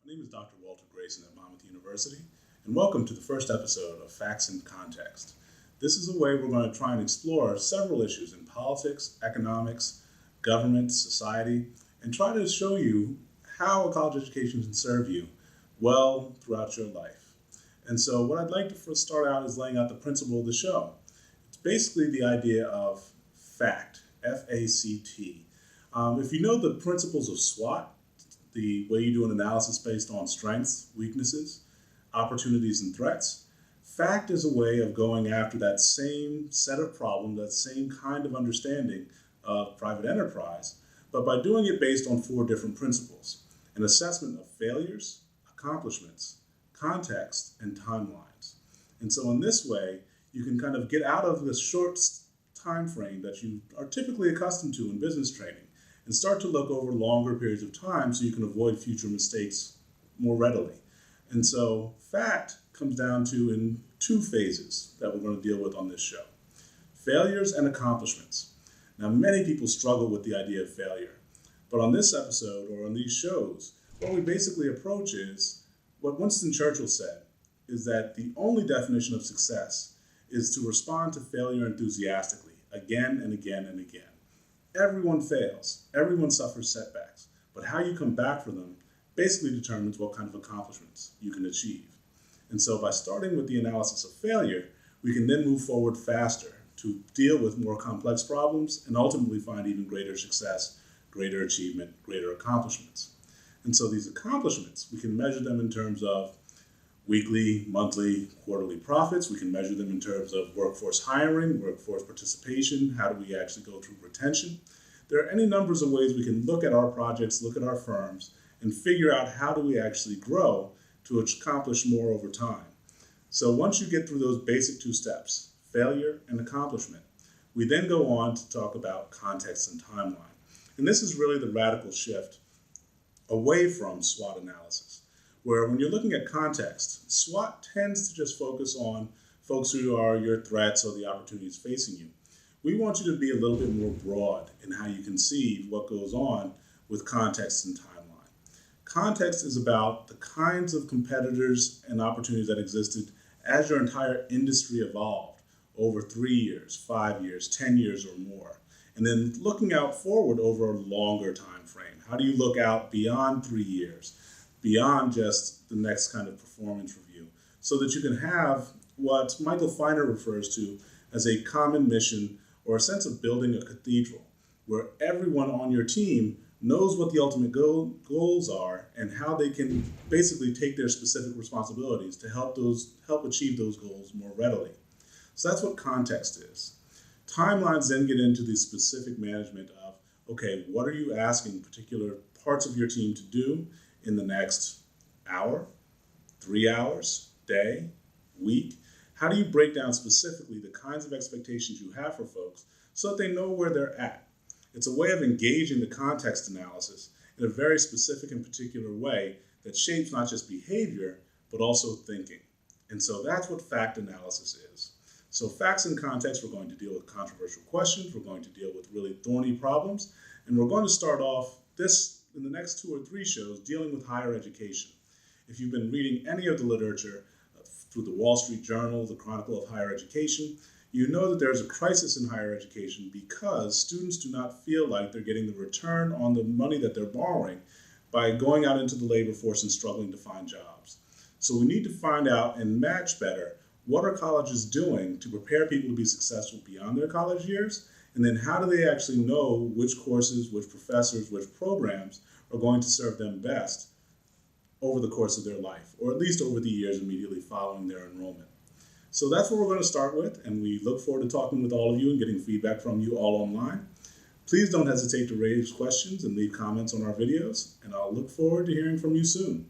My name is Dr. Walter Greason at Monmouth University, and welcome to the first episode of Facts in Context. This is a way we're going to try and explore several issues in politics, economics, government, society, and try to show you how a college education can serve you well throughout your life. And so what I'd like to first start out is laying out the principle of the show. It's basically the idea of FACT, F-A-C-T. If you know the principles of SWOT, the way you do an analysis based on strengths, weaknesses, opportunities, and threats, FACT is a way of going after that same set of problems, that same kind of understanding of private enterprise, but by doing it based on four different principles: an assessment of failures, accomplishments, context, and timelines. And so in this way, you can kind of get out of this short time frame that you are typically accustomed to in business training and start to look over longer periods of time so you can avoid future mistakes more readily. And so FACT comes down to in two phases that we're going to deal with on this show: failures and accomplishments. Now, many people struggle with the idea of failure, but on this episode or on these shows, what we basically approach is what Winston Churchill said, is that the only definition of success is to respond to failure enthusiastically, again and again and again. Everyone fails, everyone suffers setbacks, but how you come back from them basically determines what kind of accomplishments you can achieve. And so by starting with the analysis of failure, we can then move forward faster to deal with more complex problems and ultimately find even greater success, greater achievement, greater accomplishments. And so these accomplishments, we can measure them in terms of weekly, monthly, quarterly profits. We can measure them in terms of workforce hiring, workforce participation. How do we actually go through retention? There are any numbers of ways we can look at our projects, look at our firms, and figure out how do we actually grow to accomplish more over time. So once you get through those basic two steps, failure and accomplishment, we then go on to talk about context and timeline. And this is really the radical shift away from SWOT analysis, where when you're looking at context, SWOT tends to just focus on folks who are your threats or the opportunities facing you. We want you to be a little bit more broad in how you conceive what goes on with context and timeline. Context is about the kinds of competitors and opportunities that existed as your entire industry evolved over 3 years, 5 years, 10 years or more. And then looking out forward over a longer time frame. How do you look out beyond 3 years? Beyond just the next kind of performance review, so that you can have what Michael Feiner refers to as a common mission or a sense of building a cathedral, where everyone on your team knows what the ultimate goals are and how they can basically take their specific responsibilities to help achieve those goals more readily. So that's what context is. Timelines then get into the specific management of, okay, what are you asking particular parts of your team to do in the next hour, 3 hours, day, week? How do you break down specifically the kinds of expectations you have for folks so that they know where they're at? It's a way of engaging the context analysis in a very specific and particular way that shapes not just behavior, but also thinking. And so that's what fact analysis is. So facts and context, we're going to deal with controversial questions, we're going to deal with really thorny problems, and we're going to start off this in the next 2 or 3 shows dealing with higher education. If you've been reading any of the literature through the Wall Street Journal, the Chronicle of Higher Education, you know that there's a crisis in higher education because students do not feel like they're getting the return on the money that they're borrowing by going out into the labor force and struggling to find jobs. So we need to find out and match better what are colleges doing to prepare people to be successful beyond their college years. And then how do they actually know which courses, which professors, which programs are going to serve them best over the course of their life, or at least over the years immediately following their enrollment. So that's what we're going to start with, and we look forward to talking with all of you and getting feedback from you all online. Please don't hesitate to raise questions and leave comments on our videos, and I'll look forward to hearing from you soon.